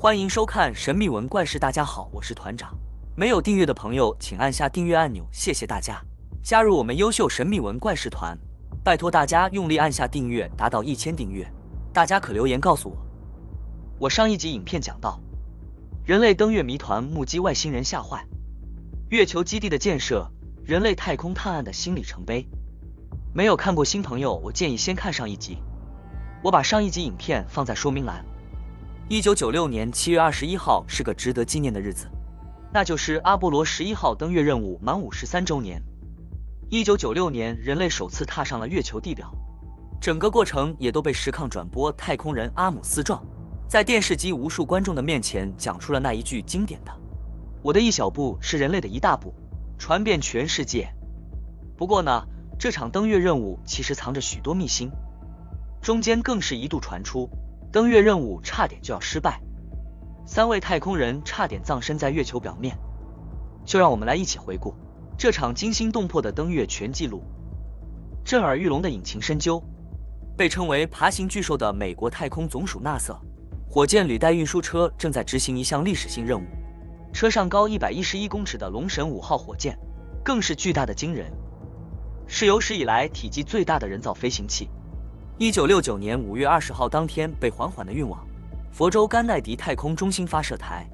欢迎收看《神秘文怪事》，大家好，我是团长。没有订阅的朋友，请按下订阅按钮，谢谢大家。加入我们优秀神秘文怪事团，拜托大家用力按下订阅，达到1000订阅，大家可留言告诉我。我上一集影片讲到，人类登月谜团目击外星人吓坏，月球基地的建设，人类太空探案的新里程碑。没有看过新朋友，我建议先看上一集，我把上一集影片放在说明栏。1996年7月21号是个值得纪念的日子，那就是阿波罗11号登月任务满53周年。1996年，人类首次踏上了月球地表，整个过程也都被实况转播。太空人阿姆斯壮在电视机无数观众的面前讲出了那一句经典的：“我的一小步是人类的一大步”，传遍全世界。不过呢，这场登月任务其实藏着许多秘辛，中间更是一度传出登月任务差点就要失败，3位太空人差点葬身在月球表面。就让我们来一起回顾这场惊心动魄的登月全纪录。震耳欲聋的引擎深究，被称为爬行巨兽的美国太空总署 NASA 火箭履带运输车正在执行一项历史性任务，车上高111公尺的龙神5号火箭更是巨大的惊人，是有史以来体积最大的人造飞行器。1969年5月20号当天被缓缓地运往佛州甘奈迪太空中心发射台，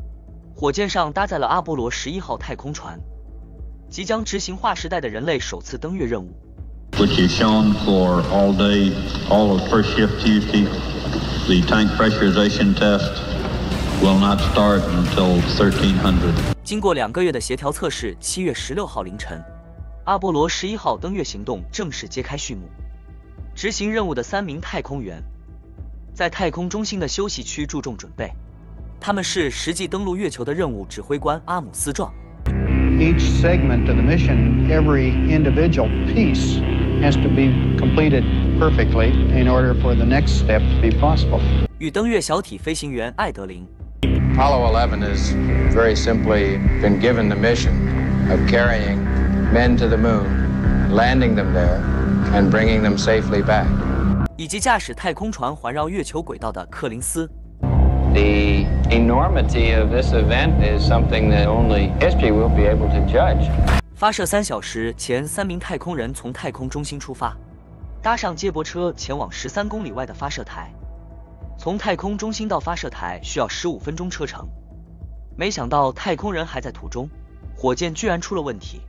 火箭上搭载了阿波罗11号太空船，即将执行划时代的人类首次登月任务。Which is shown for all day, all of first shift Tuesday. The tank pressurization test will not start until 1300. 经过2个月的协调测试，7月16号凌晨，阿波罗11号登月行动正式揭开序幕。执行任务的3名太空员在太空中心的休息区注重准备，他们是实际登陆月球的任务指挥官阿姆斯壮。Each segment of the mission, every individual piece has to be completed perfectly in order for the next step to be possible. 与登月小体飞行员艾德林。Apollo 11 has very simply been given the mission of carrying men to the moon, landing them there, and bringing them safely back. 以及驾驶太空船环绕月球轨道的柯林斯。The enormity of this event is something that only history will be able to judge. 发射3小时前，3名太空人从太空中心出发，搭上接驳车前往13公里外的发射台。从太空中心到发射台需要15分钟车程，没想到太空人还在途中，火箭居然出了问题。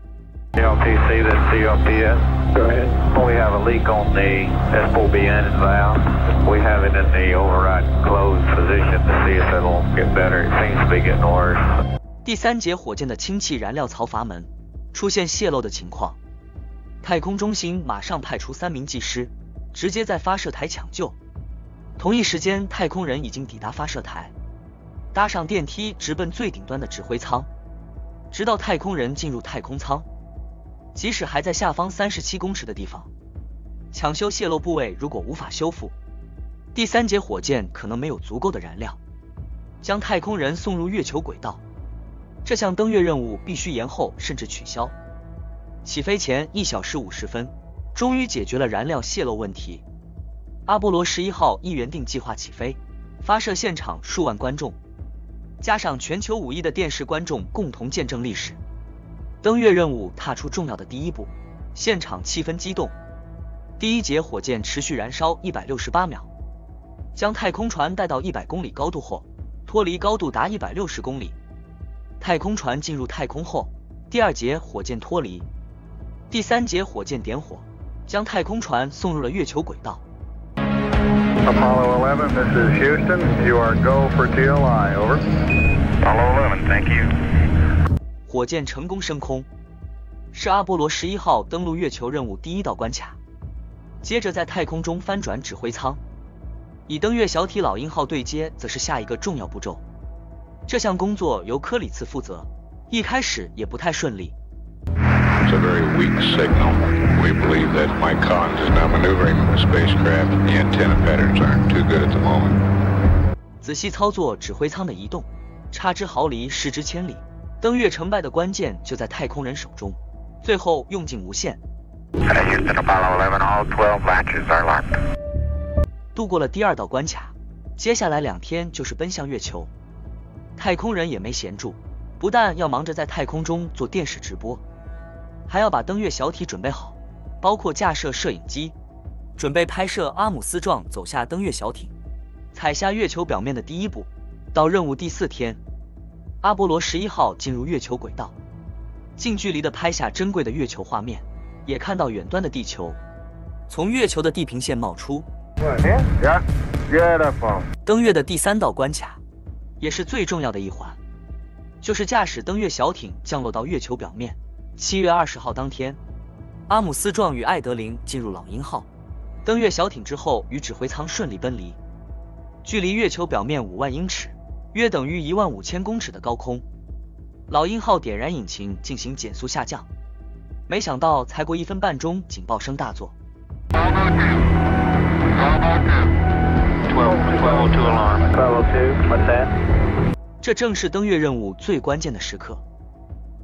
CLTC, this is CLPS. Go ahead. We have a leak on the S4B engine valve. We have it in the override closed position to see if it'll get better. It seems to be getting worse. 第3节火箭的氢气燃料槽阀门出现泄漏的情况，太空中心马上派出3名技师，直接在发射台抢救。同一时间，太空人已经抵达发射台，搭上电梯直奔最顶端的指挥舱。直到太空人进入太空舱，即使还在下方37公尺的地方，抢修泄漏部位如果无法修复，第3节火箭可能没有足够的燃料，将太空人送入月球轨道。这项登月任务必须延后甚至取消。起飞前1小时50分，终于解决了燃料泄漏问题。阿波罗11号依原定计划起飞，发射现场数万观众，加上全球5亿的电视观众共同见证历史。登月任务踏出重要的第一步，现场气氛激动。第1节火箭持续燃烧168秒，将太空船带到100公里高度后，脱离高度达160公里。太空船进入太空后，第2节火箭脱离，第3节火箭点火，将太空船送入了月球轨道。Apollo 11, this is Houston. You are go for TLI. Over. Apollo 11, thank you. 火箭成功升空，是阿波罗11号登陆月球任务第1道关卡。接着在太空中翻转指挥舱，以登月小体老鹰号对接，则是下一个重要步骤。这项工作由科里茨负责，一开始也不太顺利。It's a very weak signal. We believe that Mike Collins is now maneuvering the spacecraft. The antenna patterns aren't too good at the moment. 仔细操作指挥舱的移动，差之毫厘，失之千里。登月成败的关键就在太空人手中，最后用尽无限。Houston, Apollo 11, all 12 latches are locked. 度过了第2道关卡，接下来2天就是奔向月球。太空人也没闲住，不但要忙着在太空中做电视直播，还要把登月小体准备好，包括架设摄影机，准备拍摄阿姆斯壮走下登月小艇，踩下月球表面的第一步。到任务第4天，阿波罗11号进入月球轨道，近距离地拍下珍贵的月球画面，也看到远端的地球从月球的地平线冒出。登月的第3道关卡，也是最重要的一环，就是驾驶登月小艇降落到月球表面。7月20号当天，阿姆斯壮与艾德林进入老鹰号登月小艇之后，与指挥舱顺利分离，距离月球表面5万英尺，约等于15000公尺的高空。老鹰号点燃引擎进行减速下降，没想到才过1分半钟，警报声大作。这正是登月任务最关键的时刻，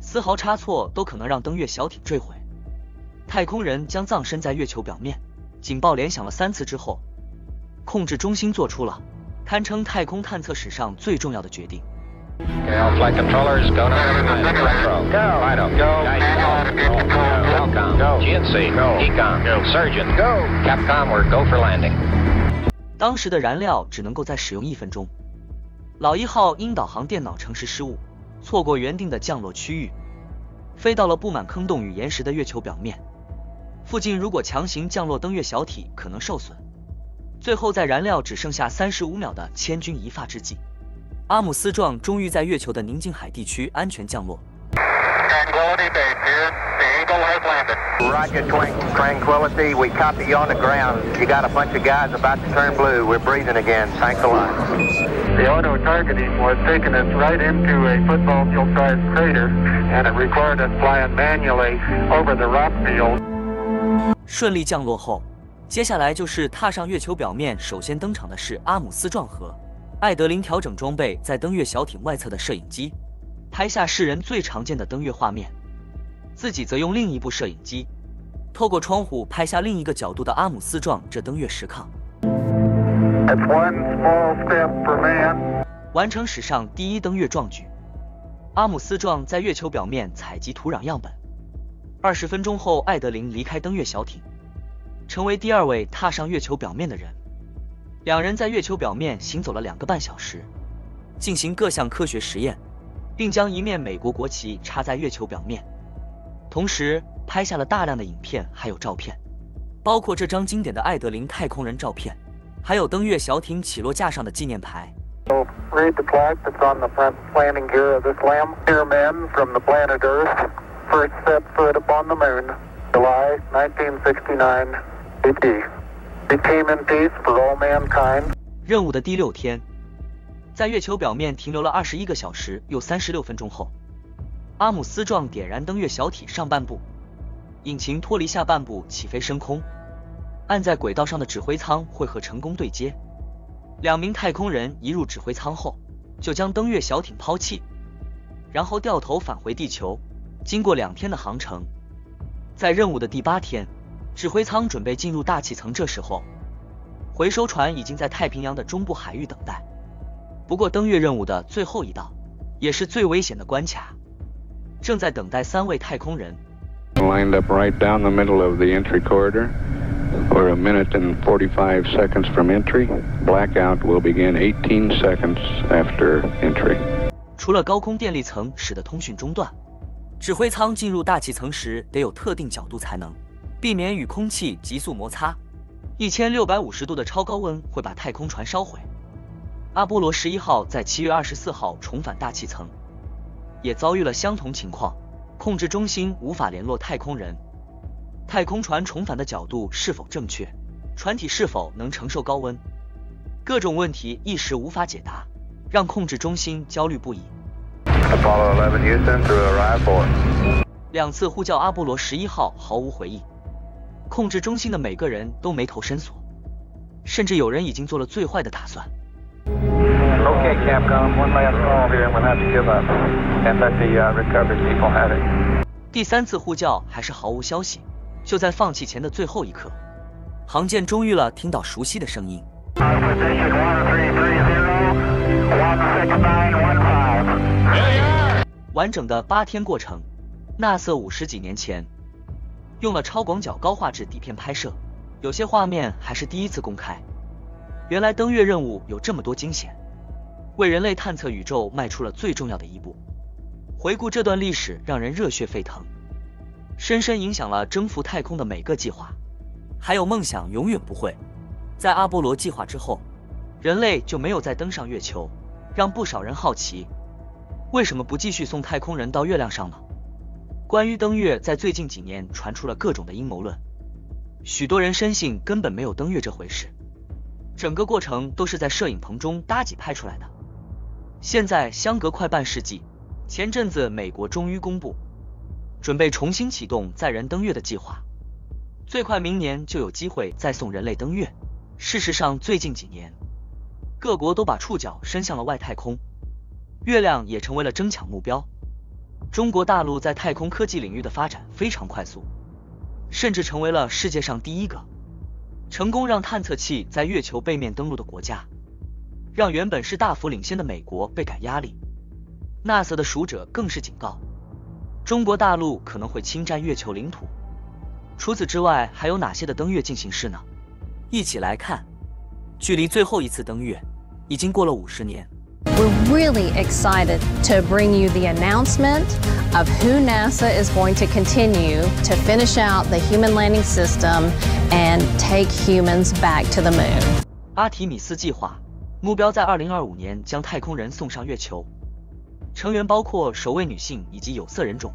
丝毫差错都可能让登月小艇坠毁。太空人将葬身在月球表面。警报连响了3次之后，控制中心做出了堪称太空探测史上最重要的决定。Flight controllers, go to Retro. Go. Fido, go. Telcom, go. GNC, go. Ecom, go. Surgeon, go. Capcom, we're go for landing. 当时的燃料只能够再使用1分钟。老一号因导航电脑程式失误，错过原定的降落区域，飞到了布满坑洞与岩石的月球表面。附近如果强行降落登月小体可能受损。最后在燃料只剩下35秒的千钧一发之际，阿姆斯壮终于在月球的宁静海地区安全降落。Tranquility Base here. The Eagle has landed. Roger, Tranquility. We copy you on the ground. You got a bunch of guys about to turn blue. We're breathing again. Thanks a lot. The auto targeting was taking us right into a football field-sized crater, and it required us flying manually over the rock field. 顺利降落后，接下来就是踏上月球表面，首先登场的是阿姆斯壮和艾德林调整装备在登月小艇外侧的摄影机，拍下世人最常见的登月画面，自己则用另一部摄影机透过窗户拍下另一个角度的阿姆斯壮这登月实况。That's one small step for man. 完成史上第1登月壮举。阿姆斯壮在月球表面采集土壤样本，20分钟后，艾德林离开登月小艇，成为第2位踏上月球表面的人。2人在月球表面行走了2个半小时，进行各项科学实验，并将一面美国国旗插在月球表面，同时拍下了大量的影片还有照片，包括这张经典的艾德林太空人照片，还有登月小艇起落架上的纪念牌。Read the plaque that's on the front landing gear of this LEM. Dear men from the planet Earth, first set foot upon the moon, July 1969. EP. We came in peace for all mankind. 任务的第6天，在月球表面停留了21个小时又36分钟后，阿姆斯壮点燃登月小体上半部，引擎脱离下半部起飞升空，按在轨道上的指挥舱会和成功对接。2名太空人一入指挥舱后，就将登月小艇抛弃，然后掉头返回地球。经过2天的航程，在任务的第8天，指挥舱准备进入大气层，这时候回收船已经在太平洋的中部海域等待。不过登月任务的最后一道，也是最危险的关卡，正在等待3位太空人。 Lined up right down the middle of the entry corridor. We're 1 minute and 45 seconds from entry. Blackout will begin 18 seconds after entry. 除了高空电力层使得通讯中断，指挥舱进入大气层时得有特定角度才能，避免与空气急速摩擦。1650度的超高温会把太空船烧毁。阿波罗11号在7月24号重返大气层，也遭遇了相同情况，控制中心无法联络太空人。太空船重返的角度是否正确，船体是否能承受高温，各种问题一时无法解答，让控制中心焦虑不已。Apollo 11 Houston to arrive for. 2次呼叫阿波罗11号毫无回应，控制中心的每个人都眉头深锁，甚至有人已经做了最坏的打算。Okay, Capcom, one last call here, and we'll have to give up and let the recovered people have it. 第3次呼叫还是毫无消息，就在放弃前的最后一刻，航舰终于了听到熟悉的声音。Position 1330, 16915. 完整的8天过程，NASA 50几年前用了超广角高画质底片拍摄，有些画面还是第一次公开。原来登月任务有这么多惊险，为人类探测宇宙迈出了最重要的一步。回顾这段历史，让人热血沸腾，深深影响了征服太空的每个计划。还有梦想永远不会。在阿波罗计划之后，人类就没有再登上月球，让不少人好奇，为什么不继续送太空人到月亮上呢？关于登月，在最近几年传出了各种的阴谋论，许多人深信根本没有登月这回事，整个过程都是在摄影棚中搭几拍出来的。现在相隔快半世纪，前阵子美国终于公布，准备重新启动载人登月的计划，最快明年就有机会再送人类登月。事实上，最近几年，各国都把触角伸向了外太空，月亮也成为了争抢目标。中国大陆在太空科技领域的发展非常快速，甚至成为了世界上第一个成功让探测器在月球背面登陆的国家，让原本是大幅领先的美国倍感压力。NASA 的属者更是警告，中国大陆可能会侵占月球领土。除此之外，还有哪些的登月进行式呢？一起来看。距离最后一次登月已经过了50年。We're really excited to bring you the announcement of who NASA is going to continue to finish out the human landing system and take humans back to the moon. 阿提米斯计划目标在2025年将太空人送上月球，成员包括首位女性以及有色人种，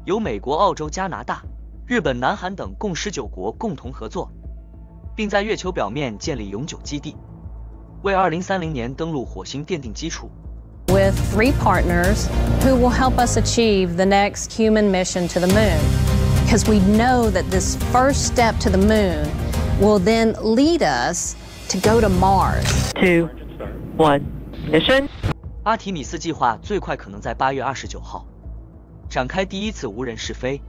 由美国、澳洲、加拿大、日本、南韩等共19国共同合作，并在月球表面建立永久基地，为2030年登陆火星奠定基础。With 3 partners who will help us achieve the next human mission to the moon. Because we know that this first step to the moon will then lead us to go to Mars. 2, 1, mission. 阿提米斯计划最快可能在8月29号展开第一次无人试飞，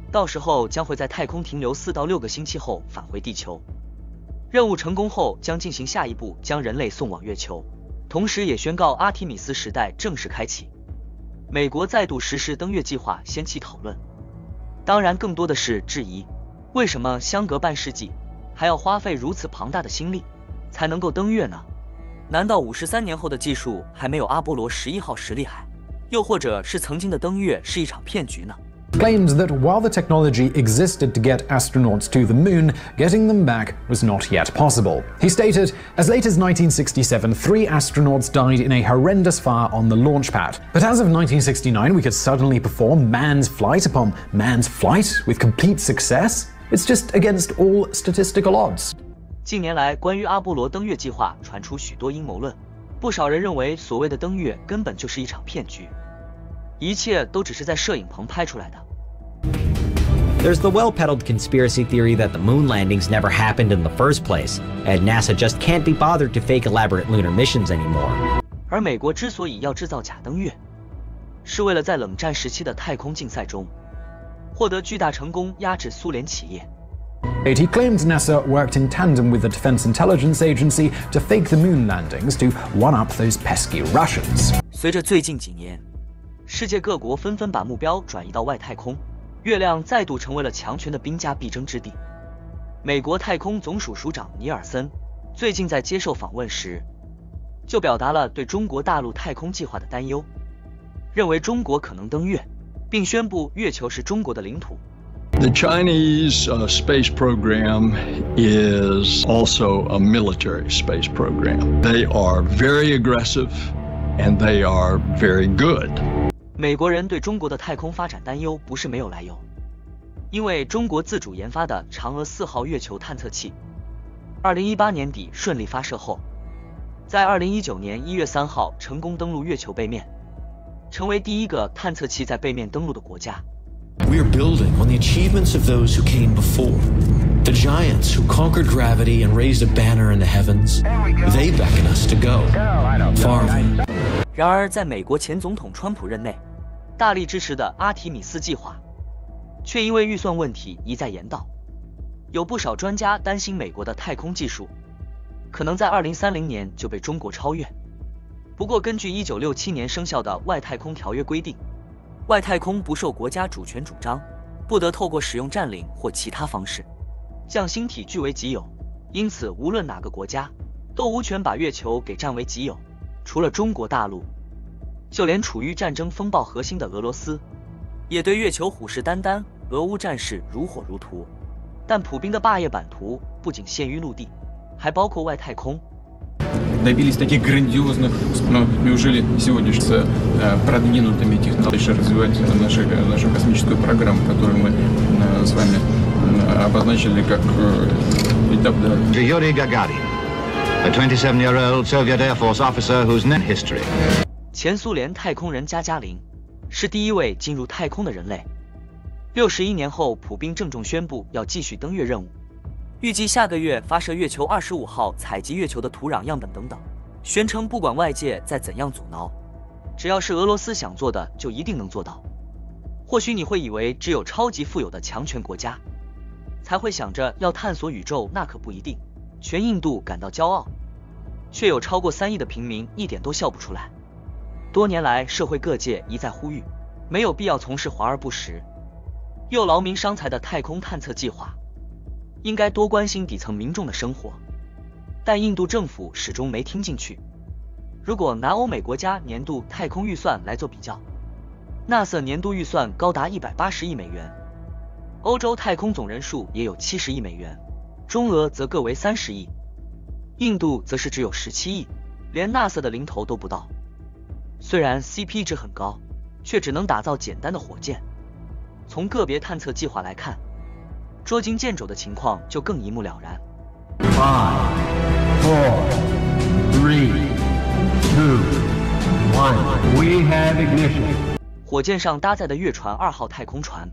到时候将会在太空停留4到6个星期后返回地球。任务成功后将进行下一步，将人类送往月球，同时也宣告阿提米斯时代正式开启。美国再度实施登月计划掀起讨论，当然更多的是质疑，为什么相隔半世纪还要花费如此庞大的心力才能够登月呢？难道53年后的技术还没有阿波罗11号时厉害？又或者是曾经的登月是一场骗局呢？Claimed that while the technology existed to get astronauts to the moon, getting them back was not yet possible. He stated, as late as 1967, 3 astronauts died in a horrendous fire on the launch pad. But as of 1969, we could suddenly perform manned flight upon manned flight with complete success? It's just against all statistical odds. 近年来，关于阿波罗登月计划传出许多阴谋论，不少人认为所谓的登月根本就是一场骗局。一切都只是在摄影棚拍出来的。There's the well-peddled conspiracy theory that the moon landings never happened in the first place, and NASA just can't be bothered to fake elaborate lunar missions anymore. 而美国之所以要制造假登月，是为了在冷战时期的太空竞赛中获得巨大成功，压制苏联企业。He claimed NASA worked in tandem with the Defense Intelligence Agency to fake the moon landings to one-up those pesky Russians. 随着最近几年，世界各国纷纷把目标转移到外太空，月亮再度成为了强权的兵家必争之地。美国太空总署署长尼尔森最近在接受访问时，就表达了对中国大陆太空计划的担忧，认为中国可能登月，并宣布月球是中国的领土。The Chinese space program is also a military space program. They are very aggressive and they are very good. 美国人对中国的太空发展担忧不是没有来由，因为中国自主研发的嫦娥4号月球探测器2018年底顺利发射后，在2019年1月3号成功登陆月球背面，成为第一个探测器在背面登陆的国家。We are building on the achievements of those who came before. The giants who conquered gravity and raised a banner in the heavens. They beckon us to go farther. 然而，在美国前总统川普任内，大力支持的阿提米斯计划，却因为预算问题一再延宕。有不少专家担心美国的太空技术可能在2030年就被中国超越。不过，根据1967年生效的外太空条约规定，外太空不受国家主权主张，不得透过使用占领或其他方式将星体据为己有。因此，无论哪个国家都无权把月球给占为己有，除了中国大陆，就连处于战争风暴核心的俄罗斯，也对月球虎视眈眈，俄乌战事如火如荼。但普兵的霸业版图不仅限于陆地，还包括外太空。Добились таких грандиозных, но неужели сегодня с продвинутыми технологиями развивать нашу космическую программу, которую мы с вами обозначили как этап Yuri Gagarin, a 27-year-old Soviet Air Force officer whose name history. 前苏联太空人加加林是第一位进入太空的人类。61年后，普兵郑重宣布要继续登月任务，预计下个月发射月球25号，采集月球的土壤样本等等，宣称不管外界再怎样阻挠，只要是俄罗斯想做的，就一定能做到。或许你会以为只有超级富有的强权国家才会想着要探索宇宙，那可不一定。全印度感到骄傲，却有超过3亿的平民一点都笑不出来。多年来，社会各界一再呼吁，没有必要从事华而不实又劳民伤财的太空探测计划，应该多关心底层民众的生活。但印度政府始终没听进去。如果拿欧美国家年度太空预算来做比较， NASA 年度预算高达180亿美元，欧洲太空总人数也有70亿美元，中俄则各为30亿，印度则是只有17亿，连 NASA 的零头都不到。虽然 CP 值很高，却只能打造简单的火箭。从个别探测计划来看，捉襟见肘的情况就更一目了然。5, 4, 3, 2, 1. We have ignition. 火箭上搭载的月船2号太空船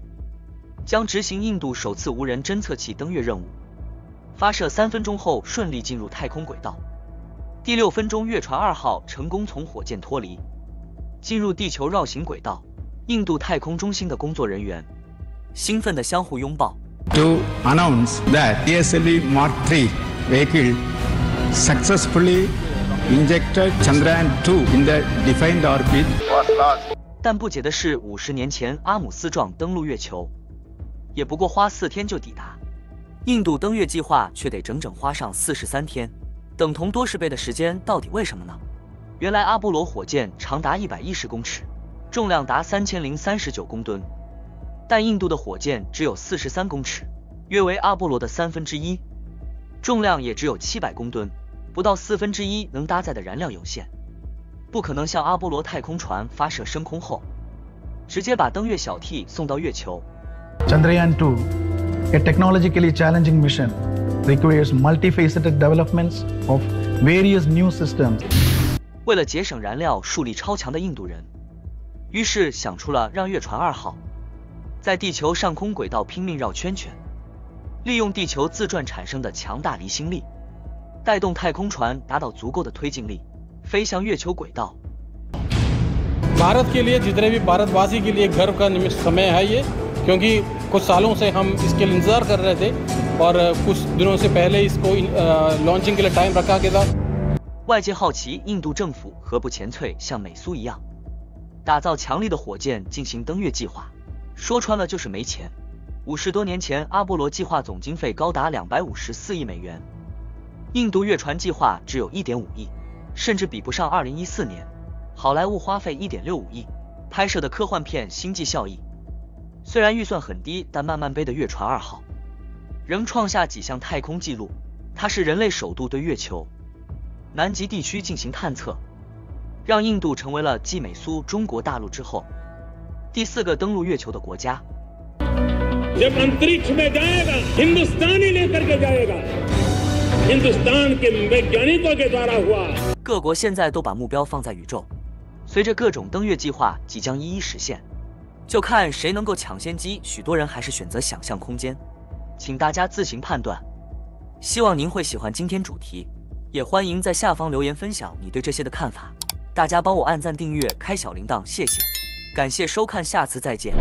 将执行印度首次无人侦测器登月任务，发射3分钟后顺利进入太空轨道。第6分钟，月船2号成功从火箭脱离，进入地球绕行轨道。印度太空中心的工作人员兴奋地相互拥抱。To announce that PSLV Mark III vehicle successfully injected Chandrayaan-2 in the defined orbit. 但不解的是，50年前阿姆斯壮登陆月球，也不过花4天就抵达，印度登月计划却得整整花上43天，等同多10倍的时间，到底为什么呢？原来阿波罗火箭长达110公尺，重量达3039公吨，但印度的火箭只有43公尺，约为阿波罗的1/3，重量也只有700公吨，不到1/4能搭载的燃料有限，不可能像阿波罗太空船发射升空后，直接把登月小 T 送到月球。Chandrayaan-2, a technologically challenging mission, requires multifaceted developments of various new systems. 为了节省燃料，树立超强的印度人，于是想出了让月船2号在地球上空轨道拼命绕圈圈，利用地球自转产生的强大离心力，带动太空船达到足够的推进力，飞向月球轨道。भारत के लिए जितने भी भारतवासी के लिए गर्व का समय है ये, क्योंकि कुछ सालों से हम इसके लिए इंतजार कर रहे थे और कुछ दिनों से पहले इसको लॉन्चिंग के लिए टाइम रखा गया था。外界好奇印度政府何不前粹像美苏一样，打造强力的火箭进行登月计划，说穿了就是没钱。50多年前，阿波罗计划总经费高达254亿美元，印度月船计划只有1.5亿，甚至比不上2014年好莱坞花费1.65亿拍摄的科幻片《星际效应》。虽然预算很低，但慢慢背的月船2号仍创下几项太空纪录。它是人类首度对月球南极地区进行探测，让印度成为了继美苏、中国大陆之后第4个登陆月球的国家。जब अंतरिक्ष में जाएगा, हिंदुस्तानी लेकर के जाएगा, हिंदुस्तान के वैज्ञानिकों के द्वारा हुआ。各国现在都把目标放在宇宙，随着各种登月计划即将一一实现，就看谁能够抢先机。许多人还是选择想象空间，请大家自行判断。希望您会喜欢今天主题，也欢迎在下方留言分享你对这些的看法。大家帮我按赞、订阅、开小铃铛，谢谢。感谢收看，下次再见。